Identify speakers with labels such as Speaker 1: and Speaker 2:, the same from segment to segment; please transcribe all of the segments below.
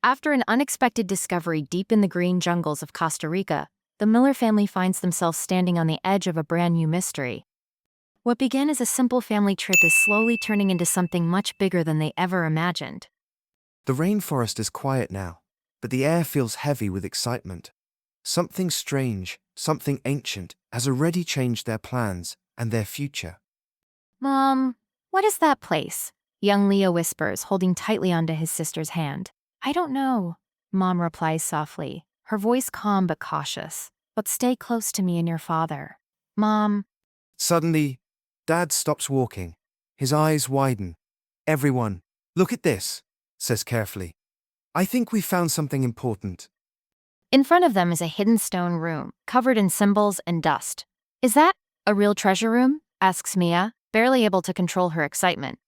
Speaker 1: After an unexpected discovery deep in the green jungles of Costa Rica, the Miller family finds themselves standing on the edge of a brand new mystery. What began as a simple family trip is slowly turning into something much bigger than they ever imagined.
Speaker 2: The rainforest is quiet now, but the air feels heavy with excitement. Something strange, something ancient, has already changed their plans and their future.
Speaker 1: Mom, what is that place? Young Leo whispers, holding tightly onto his sister's hand. I don't know, Mom replies softly, her voice calm but cautious. But stay close to me and your father. Mom.
Speaker 2: Suddenly, Dad stops walking. His eyes widen. Everyone, look at this, says carefully. I think we found something important.
Speaker 1: In front of them is a hidden stone room, covered in symbols and dust. Is that a real treasure room? Asks Mia, barely able to control her excitement.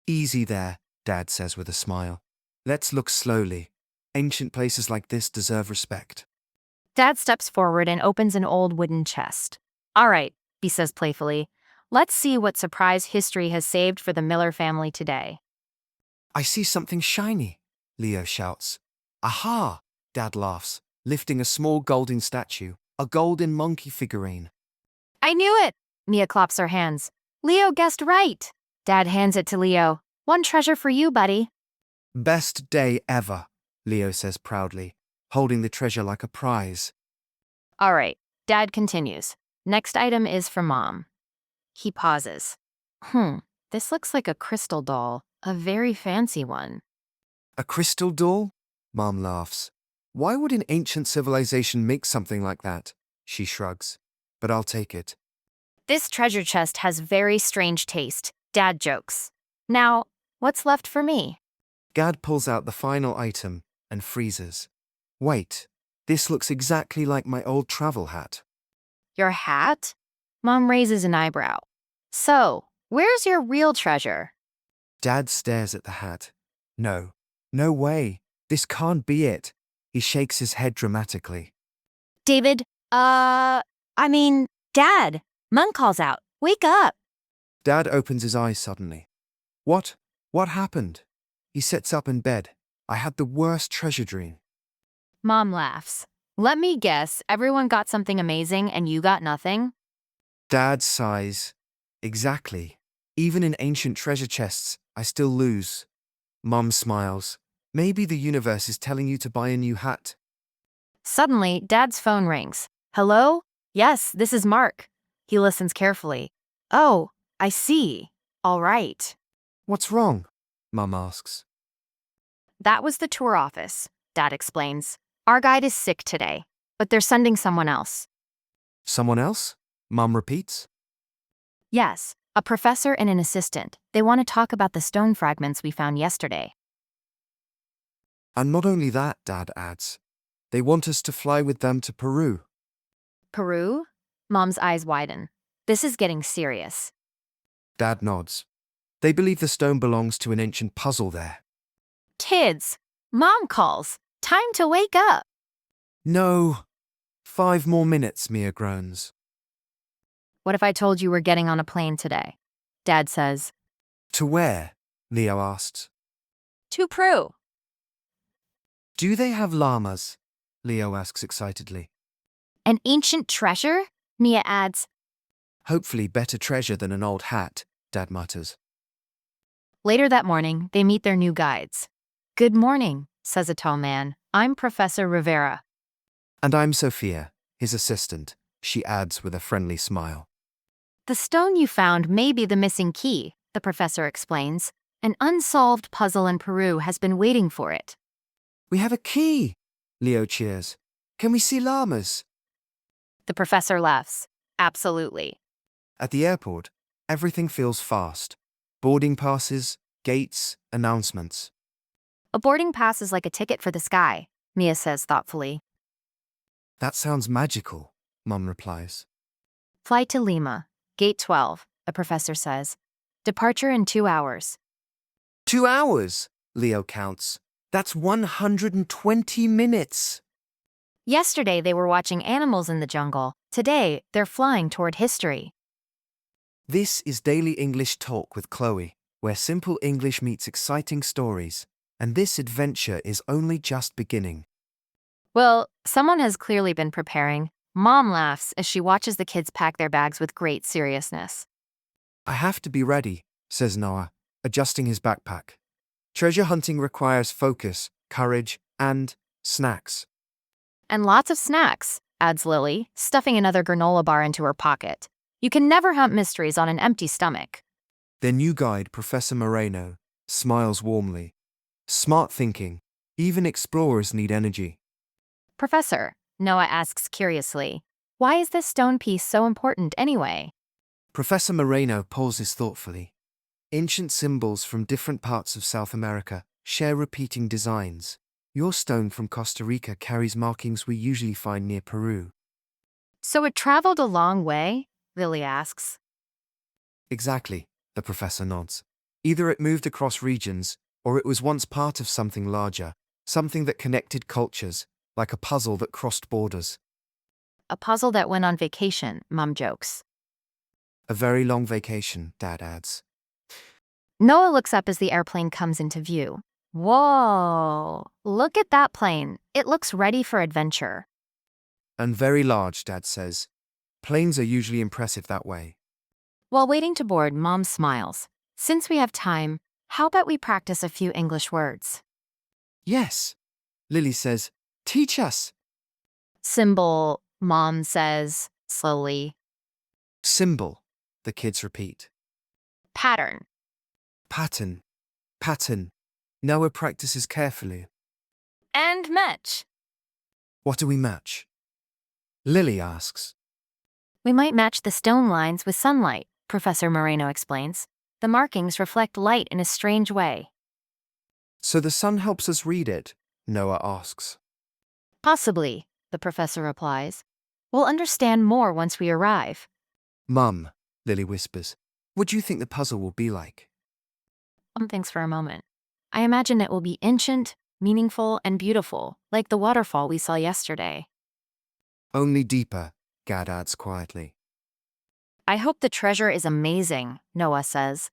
Speaker 2: Easy there, Dad says with a smile. Let's look slowly. Ancient places like this deserve respect.
Speaker 1: Dad steps forward and opens an old wooden chest. All right, he says playfully. Let's see what surprise history has saved for the Miller family today.
Speaker 2: I see something shiny, Leo shouts. Aha, Dad laughs, lifting a small golden statue, a golden monkey figurine.
Speaker 1: I knew it! Mia claps her hands. Leo guessed right. Dad hands it to Leo. One treasure for you, buddy.
Speaker 2: Best day ever, Leo says proudly, holding the treasure like a prize.
Speaker 1: All right, Dad continues. Next item is for Mom. He pauses. This looks like a crystal doll, a very fancy one.
Speaker 2: A crystal doll? Mom laughs. Why would an ancient civilization make something like that? She shrugs. But I'll take it.
Speaker 1: This treasure chest has very strange taste, Dad jokes. Now, what's left for me?
Speaker 2: Dad pulls out the final item and freezes. Wait, this looks exactly like my old travel hat.
Speaker 1: Your hat? Mom raises an eyebrow. So, where's your real treasure?
Speaker 2: Dad stares at the hat. No way. This can't be it. He shakes his head dramatically.
Speaker 1: David, Dad, Mom calls out. Wake up!
Speaker 2: Dad opens his eyes suddenly. What? What happened? He sits up in bed. I had the worst treasure dream.
Speaker 1: Mom laughs. Let me guess, everyone got something amazing and you got nothing?
Speaker 2: Dad sighs. Exactly. Even in ancient treasure chests, I still lose. Mom smiles. Maybe the universe is telling you to buy a new hat.
Speaker 1: Suddenly, Dad's phone rings. Hello? Yes, this is Mark. He listens carefully. Oh, I see. All right.
Speaker 2: What's wrong? Mom asks.
Speaker 1: That was the tour office, Dad explains. Our guide is sick today, but they're sending someone else.
Speaker 2: Someone else? Mom repeats.
Speaker 1: Yes, a professor and an assistant. They want to talk about the stone fragments we found yesterday.
Speaker 2: And not only that, Dad adds. They want us to fly with them to Peru.
Speaker 1: Peru? Mom's eyes widen. This is getting serious.
Speaker 2: Dad nods. They believe the stone belongs to an ancient puzzle there.
Speaker 1: Kids, Mom calls. Time to wake up.
Speaker 2: No. 5 more minutes, Mia groans.
Speaker 1: What if I told you we're getting on a plane today? Dad says.
Speaker 2: To where? Leo asks.
Speaker 1: To Peru.
Speaker 2: Do they have llamas? Leo asks excitedly.
Speaker 1: An ancient treasure? Mia adds.
Speaker 2: Hopefully better treasure than an old hat, Dad mutters.
Speaker 1: Later that morning, they meet their new guides. Good morning, says a tall man. I'm Professor Rivera.
Speaker 2: And I'm Sophia, his assistant, she adds with a friendly smile.
Speaker 1: The stone you found may be the missing key, the professor explains. An unsolved puzzle in Peru has been waiting for it.
Speaker 2: We have a key, Leo cheers. Can we see llamas?
Speaker 1: The professor laughs. Absolutely.
Speaker 2: At the airport, everything feels fast. Boarding passes, gates, announcements.
Speaker 1: A boarding pass is like a ticket for the sky, Mia says thoughtfully.
Speaker 2: That sounds magical, Mom replies.
Speaker 1: Fly to Lima, gate 12, a professor says. Departure in 2 hours.
Speaker 2: 2 hours, Leo counts. That's 120 minutes.
Speaker 1: Yesterday they were watching animals in the jungle. Today, they're flying toward history.
Speaker 2: This is Daily English Talk with Chloe, where simple English meets exciting stories. And this adventure is only just beginning.
Speaker 1: Well, someone has clearly been preparing. Mom laughs as she watches the kids pack their bags with great seriousness.
Speaker 2: I have to be ready, says Noah, adjusting his backpack. Treasure hunting requires focus, courage, and snacks.
Speaker 1: And lots of snacks, adds Lily, stuffing another granola bar into her pocket. You can never hunt mysteries on an empty stomach.
Speaker 2: Their new guide, Professor Moreno, smiles warmly. Smart thinking. Even explorers need energy.
Speaker 1: Professor, Noah asks curiously, why is this stone piece so important anyway?
Speaker 2: Professor Moreno pauses thoughtfully. Ancient symbols from different parts of South America share repeating designs. Your stone from Costa Rica carries markings we usually find near Peru.
Speaker 1: So it traveled a long way? Lily asks.
Speaker 2: Exactly, the professor nods. Either it moved across regions, or it was once part of something larger, something that connected cultures, like a puzzle that crossed borders.
Speaker 1: A puzzle that went on vacation, Mom jokes.
Speaker 2: A very long vacation, Dad adds.
Speaker 1: Noah looks up as the airplane comes into view. Whoa, look at that plane. It looks ready for adventure.
Speaker 2: And very large, Dad says. Planes are usually impressive that way.
Speaker 1: While waiting to board, Mom smiles. Since we have time, how about we practice a few English words?
Speaker 2: Yes, Lily says. Teach us.
Speaker 1: Symbol, Mom says, slowly.
Speaker 2: Symbol, the kids repeat.
Speaker 1: Pattern.
Speaker 2: Pattern. Pattern. Noah practices carefully.
Speaker 1: And match.
Speaker 2: What do we match? Lily asks.
Speaker 1: We might match the stone lines with sunlight, Professor Moreno explains. The markings reflect light in a strange way.
Speaker 2: So the sun helps us read it? Noah asks.
Speaker 1: Possibly, the professor replies. We'll understand more once we arrive.
Speaker 2: Mum, Lily whispers, what do you think the puzzle will be like?
Speaker 1: Mom thinks for a moment. I imagine it will be ancient, meaningful, and beautiful, like the waterfall we saw yesterday.
Speaker 2: Only deeper, Gad adds quietly.
Speaker 1: I hope the treasure is amazing, Noah says.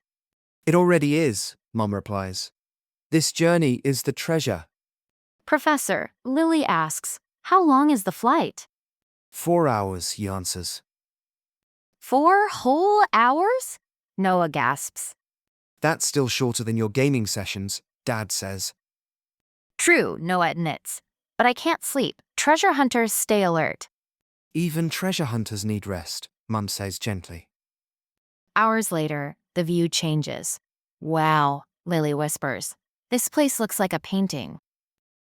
Speaker 2: It already is, Mum replies. This journey is the treasure.
Speaker 1: Professor, Lily asks, how long is the flight?
Speaker 2: 4 hours, he answers.
Speaker 1: 4 whole hours? Noah gasps.
Speaker 2: That's still shorter than your gaming sessions, Dad says.
Speaker 1: True, Noah admits. But I can't sleep. Treasure hunters stay alert.
Speaker 2: Even treasure hunters need rest, Mum says gently.
Speaker 1: Hours later, the view changes. Wow, Lily whispers. This place looks like a painting.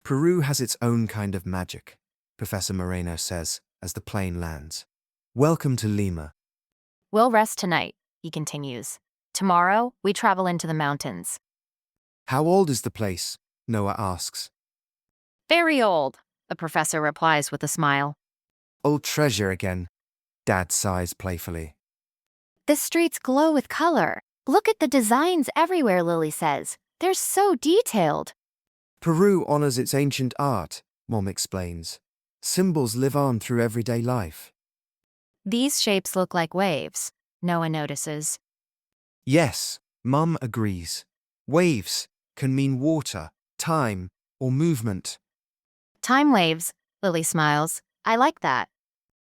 Speaker 2: Peru has its own kind of magic, Professor Moreno says as the plane lands. Welcome to Lima.
Speaker 1: We'll rest tonight, he continues. Tomorrow, we travel into the mountains.
Speaker 2: How old is the place? Noah asks.
Speaker 1: Very old, the professor replies with a smile.
Speaker 2: Old treasure again, Dad sighs playfully.
Speaker 1: The streets glow with color. Look at the designs everywhere, Lily says. They're so detailed.
Speaker 2: Peru honors its ancient art, Mom explains. Symbols live on through everyday life.
Speaker 1: These shapes look like waves, Noah notices.
Speaker 2: Yes, Mum agrees. Waves can mean water, time, or movement.
Speaker 1: Time waves, Lily smiles. I like that.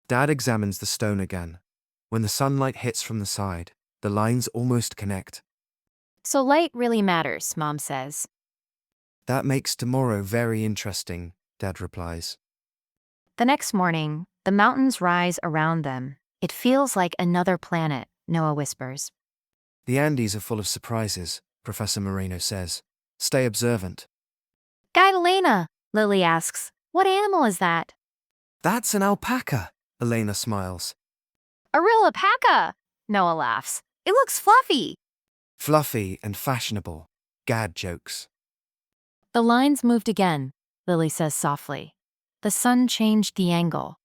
Speaker 2: Dad examines the stone again. When the sunlight hits from the side, the lines almost connect.
Speaker 1: So light really matters, Mom says.
Speaker 2: That makes tomorrow very interesting, Dad replies.
Speaker 1: The next morning, the mountains rise around them. It feels like another planet, Noah whispers.
Speaker 2: The Andes are full of surprises, Professor Moreno says. Stay observant.
Speaker 1: Guide Elena, Lily asks. What animal is that?
Speaker 2: That's an alpaca, Elena smiles.
Speaker 1: A real alpaca, Noah laughs. It looks fluffy.
Speaker 2: Fluffy and fashionable, Gad jokes.
Speaker 1: The lines moved again, Lily says softly. The sun changed the angle.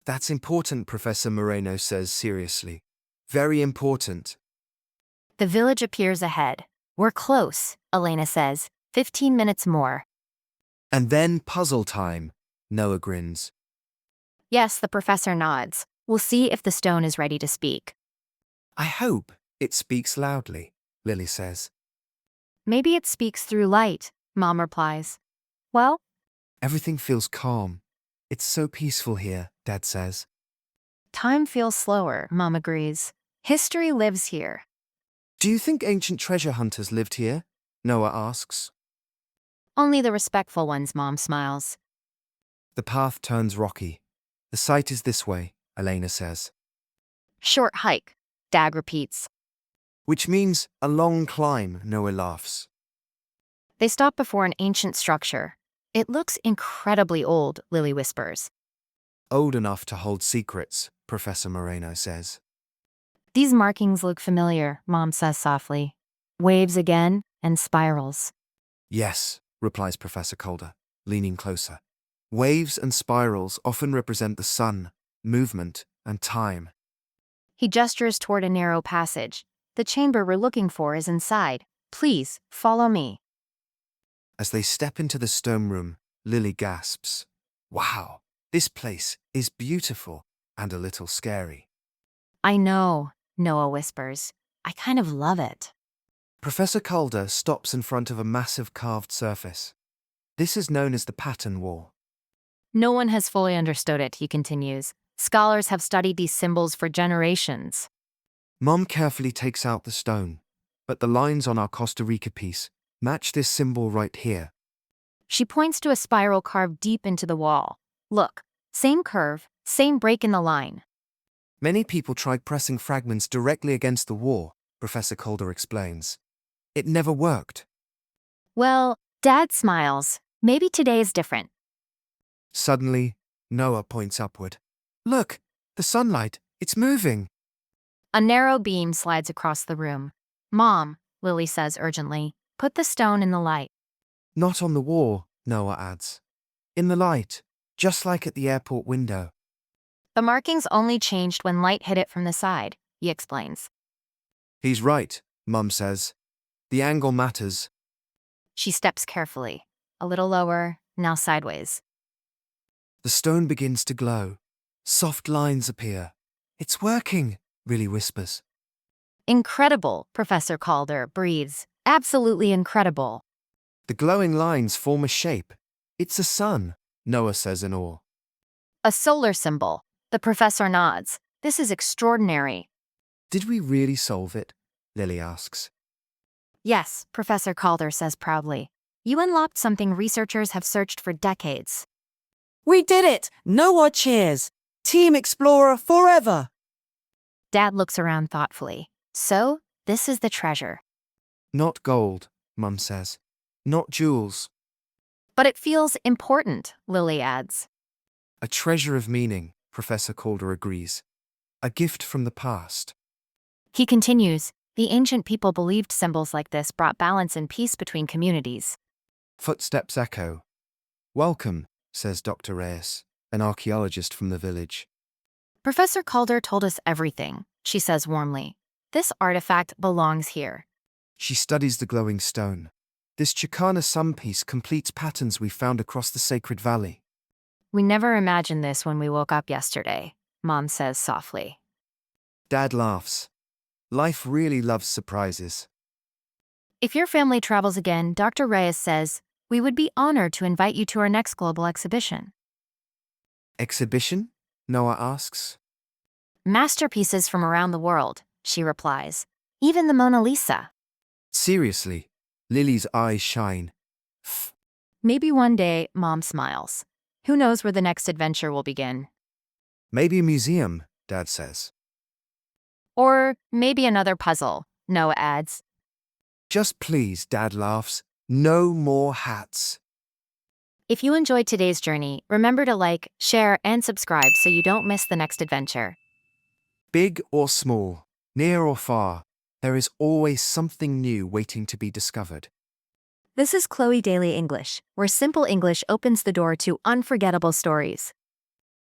Speaker 2: That's important, Professor Moreno says seriously. Very important.
Speaker 1: The village appears ahead. We're close, Elena says. 15 minutes more.
Speaker 2: And then puzzle time, Noah grins.
Speaker 1: Yes, the professor nods. We'll see if the stone is ready to speak.
Speaker 2: I hope it speaks loudly, Lily says.
Speaker 1: Maybe it speaks through light, Mom replies. Well,
Speaker 2: Everything feels calm. It's so peaceful here, Dad says.
Speaker 1: time feels slower, Mom agrees. History lives here.
Speaker 2: Do you think ancient treasure hunters lived here? Noah asks.
Speaker 1: Only the respectful ones, Mom smiles.
Speaker 2: The path turns rocky. The site is this way, Elena says.
Speaker 1: Short hike, Dad repeats.
Speaker 2: Which means a long climb, Noah laughs.
Speaker 1: They stop before an ancient structure. It looks incredibly old, Lily whispers.
Speaker 2: Old enough to hold secrets, Professor Moreno says.
Speaker 1: These markings look familiar, Mom says softly. Waves again, and spirals.
Speaker 2: Yes, replies Professor Calder, leaning closer. Waves and spirals often represent the sun, movement, and time.
Speaker 1: He gestures toward a narrow passage. The chamber we're looking for is inside. Please, follow me.
Speaker 2: As they step into the stone room, Lily gasps. Wow, this place is beautiful and a little scary.
Speaker 1: I know, Noah whispers. I kind of love it.
Speaker 2: Professor Calder stops in front of a massive carved surface. This is known as the pattern wall.
Speaker 1: No one has fully understood it, he continues. Scholars have studied these symbols for generations.
Speaker 2: Mom carefully takes out the stone, but the lines on our Costa Rica piece match this symbol right here.
Speaker 1: She points to a spiral carved deep into the wall. Look, same curve, same break in the line.
Speaker 2: Many people tried pressing fragments directly against the wall, Professor Calder explains. It never worked.
Speaker 1: Well, Dad smiles. Maybe today is different.
Speaker 2: Suddenly, Noah points upward. Look, the sunlight, it's moving.
Speaker 1: A narrow beam slides across the room. Mom, Lily says urgently, put the stone in the light.
Speaker 2: Not on the wall, Noah adds. In the light, just like at the airport window.
Speaker 1: The markings only changed when light hit it from the side, he explains.
Speaker 2: He's right, Mum says. The angle matters.
Speaker 1: She steps carefully. A little lower, now sideways.
Speaker 2: The stone begins to glow. Soft lines appear. It's working, Lily whispers.
Speaker 1: Incredible, Professor Calder breathes. Absolutely incredible.
Speaker 2: The glowing lines form a shape. It's a sun, Noah says in awe.
Speaker 1: A solar symbol. The professor nods. This is extraordinary.
Speaker 2: Did we really solve it? Lily asks.
Speaker 1: Yes, Professor Calder says proudly. You unlocked something researchers have searched for decades.
Speaker 3: We did it! Noah cheers! Team Explorer forever!
Speaker 1: Dad looks around thoughtfully. So, this is the treasure.
Speaker 2: Not gold, Mum says. Not jewels.
Speaker 1: But it feels important, Lily adds.
Speaker 2: A treasure of meaning, Professor Calder agrees. A gift from the past.
Speaker 1: He continues, the ancient people believed symbols like this brought balance and peace between communities.
Speaker 2: Footsteps echo. Welcome, says Dr. Reyes, an archaeologist from the village.
Speaker 1: Professor Calder told us everything, she says warmly. This artifact belongs here.
Speaker 2: She studies the glowing stone. This Chicana sun piece completes patterns we found across the sacred valley.
Speaker 1: We never imagined this when we woke up yesterday, Mom says softly.
Speaker 2: Dad laughs. Life really loves surprises.
Speaker 1: If your family travels again, Dr. Reyes says, we would be honored to invite you to our next global exhibition.
Speaker 2: Exhibition? Noah asks.
Speaker 1: Masterpieces from around the world, she replies. Even the Mona Lisa.
Speaker 2: Seriously, Lily's eyes shine.
Speaker 1: Maybe one day, Mom smiles. Who knows where the next adventure will begin?
Speaker 2: Maybe a museum, Dad says.
Speaker 1: Or maybe another puzzle, Noah adds.
Speaker 2: Just please, Dad laughs. No more hats.
Speaker 1: If you enjoyed today's journey, remember to like, share, and subscribe so you don't miss the next adventure.
Speaker 2: Big or small, near or far, there is always something new waiting to be discovered.
Speaker 1: This is Chloe Daily English, where simple English opens the door to unforgettable stories.